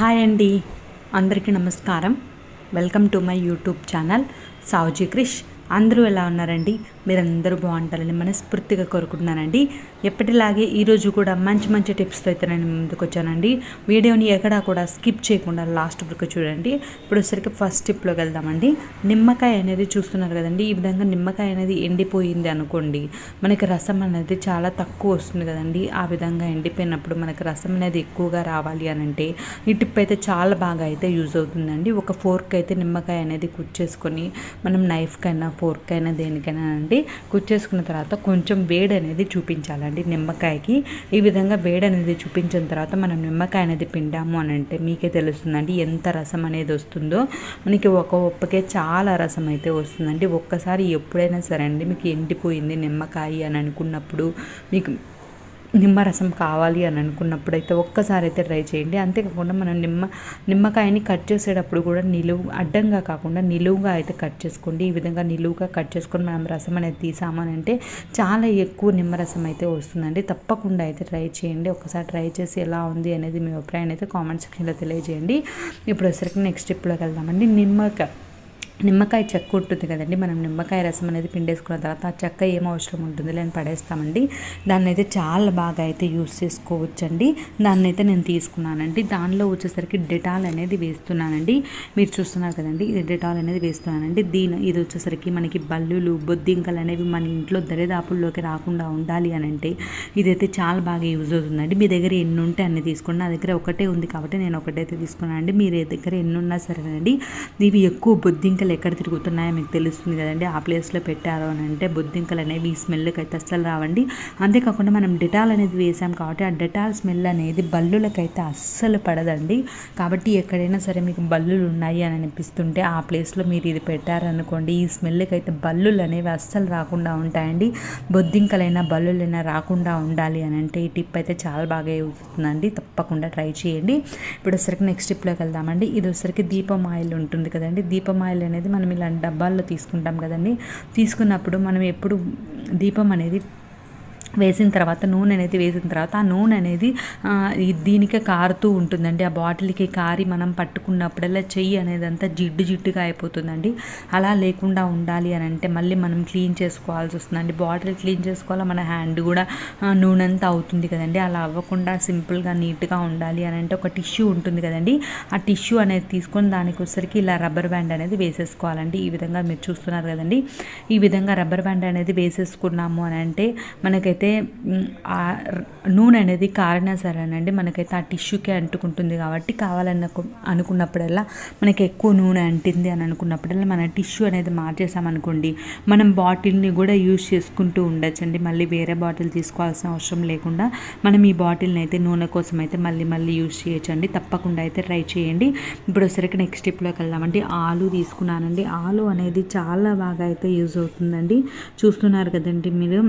Hi అండి, అందరికీ నమస్కారం. Welcome to my YouTube channel Savuji Krish. అందరూ ఎలా ఉన్నారండి? మీరందరూ బాగుంటారని మనస్ఫూర్తిగా కోరుకుంటున్నానండి. ఎప్పటిలాగే ఈరోజు కూడా మంచి మంచి టిప్స్తో అయితే నేను ముందుకు వచ్చానండి. వీడియోని ఎక్కడా కూడా స్కిప్ చేయకుండా లాస్ట్ వరకు చూడండి. ఇప్పుడు వచ్చరికి ఫస్ట్ టిప్లోకి వెళ్దామండి. నిమ్మకాయ అనేది చూస్తున్నారు కదండి. ఈ విధంగా నిమ్మకాయ అనేది ఎండిపోయింది అనుకోండి, మనకి రసం అనేది చాలా తక్కువ వస్తుంది కదండి. ఆ విధంగా ఎండిపోయినప్పుడు మనకి రసం అనేది ఎక్కువగా రావాలి అని అంటే ఈ టిప్ అయితే చాలా బాగా అయితే యూజ్ అవుతుందండి. ఒక ఫోర్క్ అయితే నిమ్మకాయ అనేది కుచ్చేసుకొని, మనం నైఫ్కైనా ఫోర్కైనా దేనికైనా అండి కుచ్చేసుకున్న తర్వాత కొంచెం వేడి అనేది చూపించాలండి నిమ్మకాయకి. ఈ విధంగా వేడి అనేది చూపించిన తర్వాత మనం నిమ్మకాయ అనేది పిండాము అని అంటే మీకే తెలుస్తుందండి ఎంత రసం అనేది వస్తుందో. మనకి ఒక ఉప్పకే చాలా రసం అయితే వస్తుందండి. ఒక్కసారి ఎప్పుడైనా సరే అండి మీకు ఎండిపోయింది నిమ్మకాయ అని అనుకున్నప్పుడు, మీకు నిమ్మరసం కావాలి అని అనుకున్నప్పుడు అయితే ఒక్కసారి అయితే ట్రై చేయండి. అంతేకాకుండా మనం నిమ్మకాయని కట్ చేసేటప్పుడు కూడా అడ్డంగా కాకుండా నిలువుగా అయితే కట్ చేసుకోండి. ఈ విధంగా నిలువుగా కట్ చేసుకొని మనం రసం అనేది తీసామని అంటే చాలా ఎక్కువ నిమ్మరసం అయితే వస్తుందండి. తప్పకుండా అయితే ట్రై చేయండి. ఒకసారి ట్రై చేసి ఎలా ఉంది అనేది మీ అభిప్రాయాన్ని అయితే కామెంట్ సెక్షన్లో తెలియజేయండి. ఇప్పుడు వచ్చరికి నెక్స్ట్ స్టెప్లోకి వెళ్దామండి. నిమ్మకాయ చెక్క ఉంటుంది కదండి. మనం నిమ్మకాయ రసం అనేది పిండేసుకున్న తర్వాత ఆ చెక్క ఏం అవసరం ఉంటుంది లేని పడేస్తామండి. దాన్ని అయితే చాలా బాగా అయితే యూస్ చేసుకోవచ్చండి. దాన్ని అయితే నేను తీసుకున్నానండి. దానిలో వచ్చేసరికి డెటాల్ అనేది వేస్తున్నానండి. మీరు చూస్తున్నారు కదండి, ఇది డెటాల్ అనేది వేస్తున్నానండి. ఇది వచ్చేసరికి మనకి బల్లులు బొద్దింకలు అనేవి మన ఇంట్లో దరిదాపుల్లోకి రాకుండా ఉండాలి అని అంటే ఇదైతే చాలా బాగా యూజ్ అవుతుందండి. మీ దగ్గర ఎన్ని ఉంటే అన్ని తీసుకోండి. నా దగ్గర ఒకటే ఉంది కాబట్టి నేను ఒకటైతే తీసుకున్నానండి. మీ దగ్గర ఎన్ని ఉన్నా సరేనండి. ఇవి ఎక్కువ బొద్దింకలు ఎక్కడ తిరుగుతున్నాయో మీకు తెలుస్తుంది కదండి. ఆ ప్లేస్లో పెట్టారు అని అంటే బొద్దింకలు అనేవి ఈ స్మెల్కి అయితే అస్సలు రావండి. అంతేకాకుండా మనం డెటాల్ అనేది వేసాం కాబట్టి ఆ డెటాల్ స్మెల్ అనేది బల్లులకైతే అస్సలు పడదండి. కాబట్టి ఎక్కడైనా సరే మీకు బల్లులు ఉన్నాయి అని అనిపిస్తుంటే ఆ ప్లేస్లో మీరు ఇది పెట్టారనుకోండి, ఈ స్మెల్కి అయితే బల్లులు అనేవి అస్సలు రాకుండా ఉంటాయండి. బొద్దింకలైనా బల్లులైనా రాకుండా ఉండాలి అని అంటే ఈ టిప్ అయితే చాలా బాగా యూజ్ అవుతుందండి. తప్పకుండా ట్రై చేయండి. ఇప్పుడు వచ్చరికి నెక్స్ట్ టిప్లోకి వెళ్దామండి. ఇది వచ్చరికి దీపం ఆయిల్ ఉంటుంది కదండి. దీపం ఆయిల్ అనేది మనం ఇలాంటి డబ్బాల్లో తీసుకుంటాం కదండి. తీసుకున్నప్పుడు మనం ఎప్పుడు దీపం అనేది వేసిన తర్వాత నూనె అనేది వేసిన తర్వాత ఆ నూనె అనేది దీనికే కారుతూ ఉంటుందండి. ఆ బాటిల్కి కారి మనం పట్టుకున్నప్పుడల్లా చెయ్యి అనేది అంతా జిడ్డుగా అయిపోతుందండి. అలా లేకుండా ఉండాలి అని అంటే మళ్ళీ మనం క్లీన్ చేసుకోవాల్సి వస్తుందండి. బాటిల్ క్లీన్ చేసుకోవాలి, మన హ్యాండ్ కూడా నూనె అంతా అవుతుంది కదండి. అలా అవ్వకుండా సింపుల్గా నీట్గా ఉండాలి అని అంటే ఒక టిష్యూ ఉంటుంది కదండి. ఆ టిష్యూ అనేది తీసుకొని దానికి వచ్చరికి ఇలా రబ్బర్ బ్యాండ్ అనేది వేసేసుకోవాలండి. ఈ విధంగా మీరు చూస్తున్నారు కదండి. ఈ విధంగా రబ్బర్ బ్యాండ్ అనేది వేసేసుకున్నాము అని అంటే మనకైతే ఆ నూనె అనేది కారినా సరేనండి మనకైతే ఆ టిష్యూకే అంటుకుంటుంది. కాబట్టి అనుకున్నప్పుడల్లా మనకి ఎక్కువ నూనె అంటింది అని అనుకున్నప్పుడల్లా మన టిష్యూ అనేది మార్చేసామనుకోండి, మనం బాటిల్ని కూడా యూజ్ చేసుకుంటూ ఉండొచ్చండి. మళ్ళీ వేరే బాటిల్ తీసుకోవాల్సిన అవసరం లేకుండా మనం ఈ బాటిల్ని అయితే నూనె కోసం అయితే మళ్ళీ యూజ్ చేయొచ్చండి. తప్పకుండా అయితే ట్రై చేయండి. ఇప్పుడు వచ్చరికి నెక్స్ట్ స్టెప్లోకి వెళ్దామండి. ఆలు తీసుకున్నానండి. ఆలు అనేది చాలా బాగా అయితే యూజ్ అవుతుందండి. చూస్తున్నారు కదండి మీరు.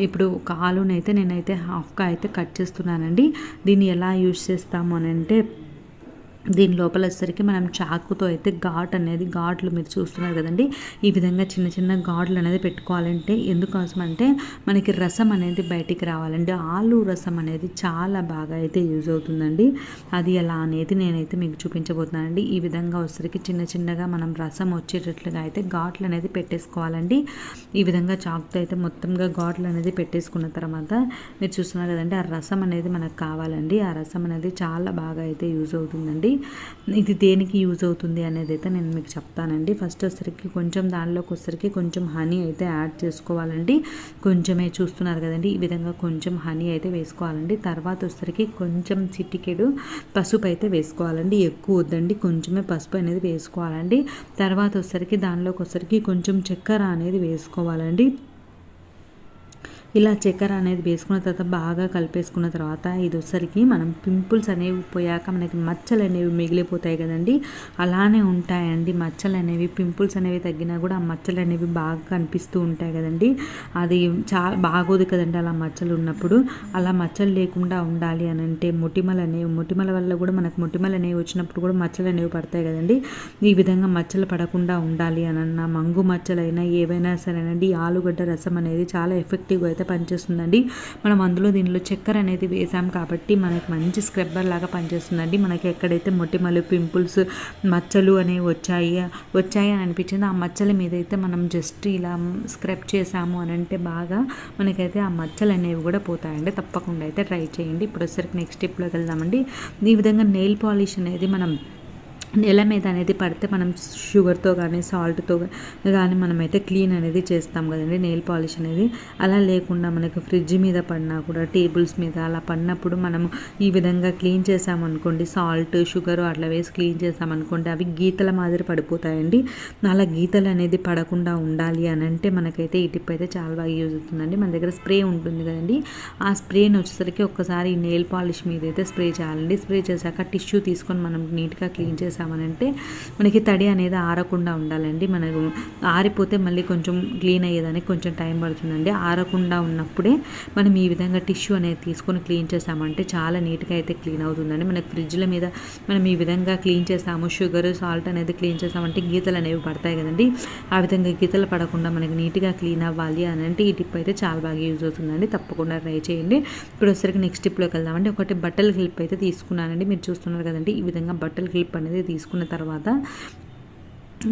ఇప్పుడు ఒక ఆలునైతే నేనైతే హాఫ్గా అయితే కట్ చేస్తున్నానండి. దీన్ని ఎలా యూజ్ చేస్తాము అని అంటే దీని లోపల వచ్చేసరికి మనం చాకుతో అయితే ఘాట్లు మీరు చూస్తున్నారు కదండి. ఈ విధంగా చిన్న చిన్న ఘాట్లు అనేది పెట్టుకోవాలంటే ఎందుకోసం అంటే మనకి రసం అనేది బయటికి రావాలండి. ఆలు రసం అనేది చాలా బాగా అయితే యూజ్ అవుతుందండి. అది ఎలా అనేది నేనైతే మీకు చూపించబోతున్నానండి. ఈ విధంగా వచ్చేసరికి చిన్నగా మనం రసం వచ్చేటట్లుగా అయితే ఘాట్లు అనేది పెట్టేసుకోవాలండి. ఈ విధంగా చాకుతో అయితే మొత్తంగా ఘాట్లు అనేది పెట్టేసుకున్న తర్వాత మీరు చూస్తున్నారు కదండి, ఆ రసం అనేది మనకు కావాలండి. ఆ రసం అనేది చాలా బాగా అయితే యూజ్ అవుతుందండి. ఇది దేనికి యూజ్ అవుతుంది అనేది అయితే నేను మీకు చెప్తానండి. ఫస్ట్ వచ్చరికి కొంచెం దానిలోకి వచ్చరికి కొంచెం హనీ అయితే యాడ్ చేసుకోవాలండి. కొంచెమే చూస్తున్నారు కదండి. ఈ విధంగా కొంచెం హనీ అయితే వేసుకోవాలండి. తర్వాత వచ్చరికి కొంచెం చిటికెడు పసుపు అయితే వేసుకోవాలండి. ఎక్కువ వద్దండి, కొంచెమే పసుపు అనేది వేసుకోవాలండి. తర్వాత వచ్చరికి దానిలోకి వచ్చరికి కొంచెం చక్కెర అనేది వేసుకోవాలండి. ఇలా చక్కెర అనేది వేసుకున్న తర్వాత బాగా కలిపేసుకున్న తర్వాత ఇది వచ్చరికి మనం పింపుల్స్ అనేవి పోయాక మనకి మచ్చలు అనేవి మిగిలిపోతాయి కదండి. అలానే ఉంటాయండి మచ్చలు అనేవి. పింపుల్స్ అనేవి తగ్గినా కూడా ఆ మచ్చలు అనేవి బాగా కనిపిస్తూ ఉంటాయి కదండి. అది చాలా బాగోదు కదండి అలా మచ్చలు ఉన్నప్పుడు. అలా మచ్చలు లేకుండా ఉండాలి అని అంటే మొటిమల వల్ల కూడా మనకు మొటిమలు అనేవి వచ్చినప్పుడు కూడా మచ్చలు అనేవి పడతాయి కదండి. ఈ విధంగా మచ్చలు పడకుండా ఉండాలి అని మంగు మచ్చలైనా ఏవైనా సరేనండి ఆలుగడ్డ రసం అనేది చాలా ఎఫెక్టివ్గా అయితే అయితే పనిచేస్తుందండి. మనం దీనిలో చక్కెర అనేది వేసాం కాబట్టి మనకి మంచి స్క్రబ్బర్ లాగా పనిచేస్తుందండి. మనకి ఎక్కడైతే మొటిమలు, పింపుల్స్, మచ్చలు అనేవి వచ్చాయి అని అనిపించింది, ఆ మచ్చల మీద అయితే మనం జస్ట్ ఇలా స్క్రబ్ చేసాము అని అంటే బాగా మనకైతే ఆ మచ్చలు అనేవి కూడా పోతాయండి. తప్పకుండా అయితే ట్రై చేయండి. ఇప్పుడు వచ్చేసరికి నెక్స్ట్ స్టెప్లోకి వెళ్దామండి. ఈ విధంగా నెయిల్ పాలిష్ అనేది మనం నెల మీద అనేది పడితే మనం షుగర్తో కానీ సాల్ట్తో కానీ మనమైతే క్లీన్ అనేది చేస్తాం కదండి నెయిల్ పాలిష్ అనేది. అలా లేకుండా మనకు ఫ్రిడ్జ్ మీద పడినా కూడా, టేబుల్స్ మీద అలా పడినప్పుడు మనము ఈ విధంగా క్లీన్ చేసామనుకోండి, సాల్ట్, షుగర్ అట్లా వేసి క్లీన్ చేసామనుకోండి, అవి గీతల మాదిరి పడిపోతాయండి. అలా గీతలు అనేది పడకుండా ఉండాలి అని అంటే మనకైతే ఈ టిప్ అయితే చాలా బాగా యూజ్ అవుతుందండి. మన దగ్గర స్ప్రే ఉంటుంది కదండి, ఆ స్ప్రేని వచ్చేసరికి ఒక్కసారి ఈ నెయిల్ పాలిష్ మీద అయితే స్ప్రే చేయాలండి. స్ప్రే చేశాక టిష్యూ తీసుకొని మనం నీట్గా క్లీన్ చేసాం అంటే మనకి తడి అనేది ఆరకుండా ఉండాలండి. మనకు ఆరిపోతే మళ్ళీ కొంచెం క్లీన్ అయ్యేదానికి కొంచెం టైం పడుతుందండి. ఆరకుండా ఉన్నప్పుడే మనం ఈ విధంగా టిష్యూ అనేది తీసుకొని క్లీన్ చేసామంటే చాలా నీట్గా అయితే క్లీన్ అవుతుందండి. మనకి ఫ్రిడ్జ్ల మీద మనం ఈ విధంగా క్లీన్ చేసాము, షుగర్, సాల్ట్ అనేది క్లీన్ చేసామంటే గీతలు అనేవి పడతాయి కదండి. ఆ విధంగా గీతలు పడకుండా మనకి నీట్గా క్లీన్ అవ్వాలి అని అంటే ఈ టిప్ అయితే చాలా బాగా యూజ్ అవుతుందండి. తప్పకుండా ట్రై చేయండి. ఇప్పుడు వచ్చేసరికి నెక్స్ట్ టిప్లోకి వెళ్దామండి. ఒకటి బట్టల క్లిప్ అయితే తీసుకున్నానండి. మీరు చూస్తున్నారు కదండి, ఈ విధంగా బట్టల క్లిప్ అనేది తీసుకున్న తర్వాత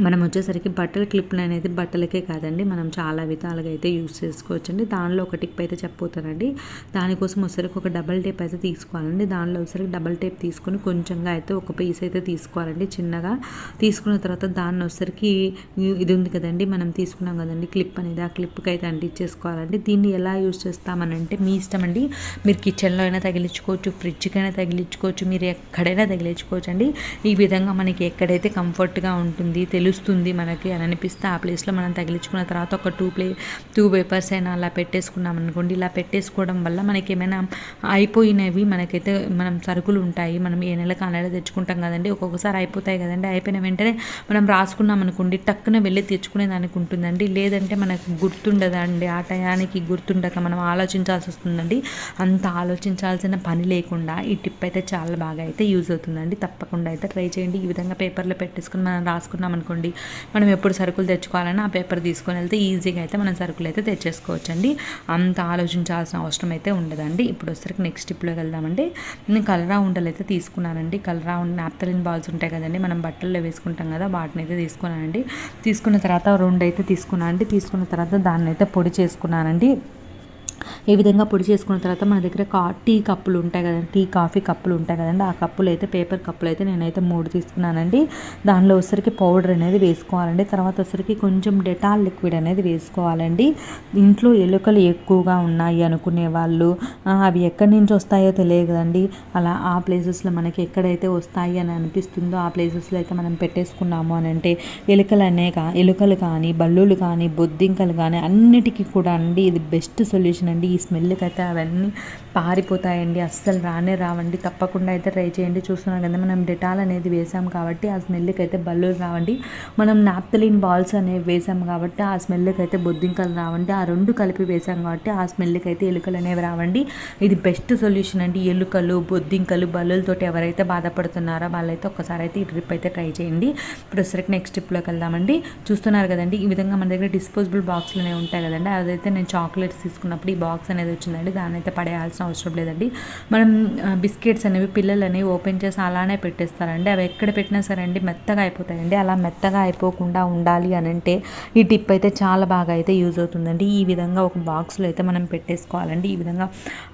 మనం వచ్చేసరికి బట్టల క్లిప్లు అనేది బట్టలకే కాదండి, మనం చాలా విధాలుగా అయితే యూజ్ చేసుకోవచ్చండి. దానిలో ఒక టిప్ అయితే చెప్పబోతానండి. దానికోసం వచ్చేసరికి ఒక డబల్ టేప్ అయితే తీసుకోవాలండి. దానిలో వచ్చేసరికి డబల్ టేప్ తీసుకొని కొంచెంగా అయితే ఒక పీస్ అయితే తీసుకోవాలండి చిన్నగా. తీసుకున్న తర్వాత దాన్ని వచ్చేసరికి ఇది ఉంది కదండి, మనం తీసుకున్నాం కదండి క్లిప్ అనేది, ఆ క్లిప్కి అయితే అంటించేసుకోవాలండి. దీన్ని ఎలా యూజ్ చేస్తామనంటే మీ ఇష్టం అండి. మీరు కిచెన్లో అయినా తగిలించుకోవచ్చు, ఫ్రిడ్జ్కైనా తగిలించుకోవచ్చు, మీరు ఎక్కడైనా తగిలించుకోవచ్చు అండి. ఈ విధంగా మనకి ఎక్కడైతే కంఫర్ట్గా ఉంటుంది, తెలుస్తుంది మనకి అని అనిపిస్తే ఆ ప్లేస్లో మనం తగిలించుకున్న తర్వాత ఒక టూ పేపర్స్ అయినా అలా పెట్టేసుకున్నాం అనుకోండి. ఇలా పెట్టేసుకోవడం వల్ల మనకి ఏమైనా అయిపోయినవి, మనకైతే మనం సరుకులు ఉంటాయి, మనం ఏ నెలకు ఆ నెల తెచ్చుకుంటాం కదండి, ఒక్కొక్కసారి అయిపోతాయి కదండి. అయిపోయిన వెంటనే మనం రాసుకున్నాం అనుకోండి, టక్కున వెళ్ళి తెచ్చుకునేదానికి ఉంటుందండి. లేదంటే మనకు గుర్తుండదండి, ఆ టయానికి గుర్తుండక మనం ఆలోచించాల్సి వస్తుందండి. అంత ఆలోచించాల్సిన పని లేకుండా ఈ టిప్ అయితే చాలా బాగా అయితే యూజ్ అవుతుందండి. తప్పకుండా అయితే ట్రై చేయండి. ఈ విధంగా పేపర్లో పెట్టేసుకుని మనం రాసుకున్నాం అనుకోండి, మనం ఎప్పుడు సరుకులు తెచ్చుకోవాలన్నా ఆ పేపర్ తీసుకొని వెళ్తే ఈజీగా అయితే మనం సరుకులు అయితే తెచ్చేసుకోవచ్చండి. అంత ఆలోచించాల్సిన అవసరం అయితే ఉండదండి. ఇప్పుడు వచ్చేసరికి నెక్స్ట్ టిప్లోకి వెళ్దామండి. నేను కలరా ఉండలు అయితే తీసుకున్నానండి. కలరా ఉండ నాప్థలిన్ బాల్స్ ఉంటాయి కదండి, మనం బట్టల్లో వేసుకుంటాం కదా, వాటిని అయితే తీసుకున్నానండి. తీసుకున్న తర్వాత 2 అయితే తీసుకున్నానండి. తీసుకున్న తర్వాత దాన్ని అయితే పొడి చేసుకున్నానండి. ఈ విధంగా పొడి చేసుకున్న తర్వాత మన దగ్గర టీ కప్పులు ఉంటాయి కదండి, టీ కాఫీ కప్పులు ఉంటాయి కదండి, ఆ కప్పులు అయితే పేపర్ కప్పులు అయితే నేనైతే 3 తీసుకున్నానండి. దానిలో వచ్చరికి పౌడర్ అనేది వేసుకోవాలండి. తర్వాత వచ్చరికి కొంచెం డెటాల్ లిక్విడ్ అనేది వేసుకోవాలండి. ఇంట్లో ఎలుకలు ఎక్కువగా ఉన్నాయి అనుకునే వాళ్ళు, అవి ఎక్కడి నుంచి వస్తాయో తెలియదు కదండి, అలా ఆ ప్లేసెస్లో మనకి ఎక్కడైతే వస్తాయి అని అనిపిస్తుందో ఆ ప్లేసెస్లో అయితే మనం పెట్టేసుకున్నాము అని అంటే ఎలుకలు కానీ, బల్లులు కానీ, బొద్దింకలు కానీ అన్నిటికీ కూడా అండి ఇది బెస్ట్ సొల్యూషన్ అండి. ఈ స్మెల్కి అయితే అవన్నీ పారిపోతాయండి, అస్సలు రావండి. తప్పకుండా అయితే ట్రై చేయండి. చూస్తున్నాం కదా, మనం డెటాల్ అనేది వేసాం కాబట్టి ఆ స్మెల్కి అయితే బల్లులు రావండి. మనం నాప్థలిన్ బాల్స్ అనేవి వేసాం కాబట్టి ఆ స్మెల్కి అయితే బొద్దింకలు రావండి. ఆ 2 కలిపి వేసాం కాబట్టి ఆ స్మెల్కి అయితే ఎలుకలు అనేవి రావండి. ఇది బెస్ట్ సొల్యూషన్ అండి. ఎలుకలు, బొద్దింకలు, బల్లులతోటి ఎవరైతే బాధపడుతున్నారో వాళ్ళైతే ఒక్కసారి అయితే ఈ ట్రిప్ అయితే ట్రై చేయండి. ఇప్పుడు వచ్చరికి నెక్స్ట్ ట్రిప్లోకి వెళ్దామండి. చూస్తున్నారు కదండి, ఈ విధంగా మన దగ్గర డిస్పోజబుల్ బాక్స్లు అనేవి ఉంటాయి కదండి, అదైతే నేను చాక్లెట్స్ తీసుకున్నప్పుడు ఈ బాక్స్ అనేది వచ్చిందండి. దాన్ని అయితే పడేయాల్సిన అవసరం లేదండి. మనం బిస్కెట్స్ అనేవి పిల్లలు అనేవి ఓపెన్ చేసి అలానే పెట్టేస్తారండి. అవి ఎక్కడ పెట్టినా సరే అండి మెత్తగా అయిపోతాయండి. అలా మెత్తగా అయిపోకుండా ఉండాలి అని అంటే ఈ టిప్ అయితే చాలా బాగా అయితే యూజ్ అవుతుందండి. ఈ విధంగా ఒక బాక్స్లో అయితే మనం పెట్టేసుకోవాలండి. ఈ విధంగా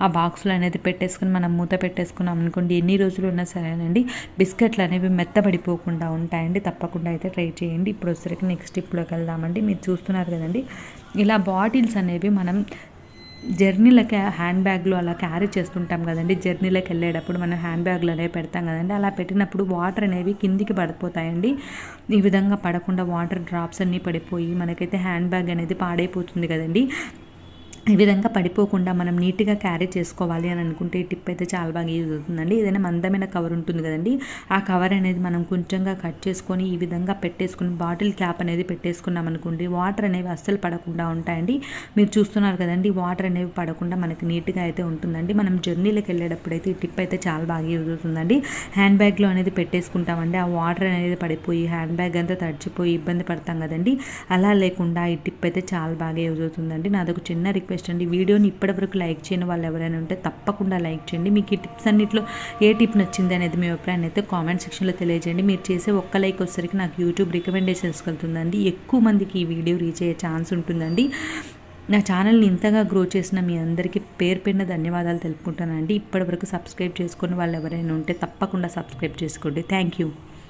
ఆ బాక్స్లో అనేది పెట్టేసుకుని మనం మూత పెట్టేసుకున్నాం అనుకోండి, ఎన్ని రోజులు ఉన్నా సరేనండి బిస్కెట్లు అనేవి మెత్తబడిపోకుండా ఉంటాయండి. తప్పకుండా అయితే ట్రై చేయండి. ఇప్పుడు వచ్చరికి నెక్స్ట్ టిప్లోకి వెళ్దామండి. మీరు చూస్తున్నారు కదండి, ఇలా బాటిల్స్ అనేవి మనం జర్నీలకి హ్యాండ్ బ్యాగ్లో అలా క్యారీ చేస్తుంటాం కదండి, జర్నీలోకి వెళ్ళేటప్పుడు మనం హ్యాండ్ బ్యాగ్లో అనేవి పెడతాం కదండి, అలా పెట్టినప్పుడు వాటర్ అనేవి కిందికి పడిపోతాయండి. ఈ విధంగా పడకుండా వాటర్ డ్రాప్స్ అన్నీ పడిపోయి మనకైతే హ్యాండ్ బ్యాగ్ అనేది పాడైపోతుంది కదండి. ఈ విధంగా పడిపోకుండా మనం నీట్గా క్యారీ చేసుకోవాలి అని అనుకుంటే ఈ టిప్ అయితే చాలా బాగా యూజ్ అవుతుందండి. ఏదైనా మందమైన కవర్ ఉంటుంది కదండి, ఆ కవర్ అనేది మనం కొంచెంగా కట్ చేసుకొని ఈ విధంగా పెట్టేసుకుని బాటిల్ క్యాప్ అనేది పెట్టేసుకున్నాం అనుకోండి, వాటర్ అనేవి అస్సలు పడకుండా ఉంటాయండి. మీరు చూస్తున్నారు కదండి, వాటర్ అనేవి పడకుండా మనకి నీట్గా అయితే ఉంటుందండి. మనం జర్నీలకు వెళ్ళేటప్పుడు అయితే ఈ టిప్ అయితే చాలా బాగా యూజ్ అవుతుందండి. హ్యాండ్ బ్యాగ్లో అనేది పెట్టేసుకుంటామండి, ఆ వాటర్ అనేది పడిపోయి హ్యాండ్ బ్యాగ్ అంతా తడిచిపోయి ఇబ్బంది పడతాం కదండి. అలా లేకుండా ఈ టిప్ అయితే చాలా బాగా యూజ్ అవుతుందండి. నాదొక చిన్న రిక్వెస్ట్ రిక్వెస్ట్ అండి, వీడియోని ఇప్పటివరకు లైక్ చేయని వాళ్ళు ఎవరైనా ఉంటే తప్పకుండా లైక్ చేయండి. మీకు ఈ టిప్స్ అన్నింటిలో ఏ టిప్ నచ్చింది అనేది మీ అభిప్రాయాన్ని అయితే కామెంట్ సెక్షన్లో తెలియజేయండి. మీరు చేసే ఒక్క లైక్ వచ్చేసరికి నాకు యూట్యూబ్ రికమెండేషన్స్కి వెళ్తుందండి, ఎక్కువ మందికి ఈ వీడియో రీచ్ అయ్యే ఛాన్స్ ఉంటుందండి. నా ఛానల్ని ఇంతగా గ్రో చేసిన మీ అందరికీ పేరు పేరున ధన్యవాదాలు తెలుపుకుంటానండి. ఇప్పటివరకు సబ్స్క్రైబ్ చేసుకుని వాళ్ళు ఎవరైనా ఉంటే తప్పకుండా సబ్స్క్రైబ్ చేసుకోండి. Thank you.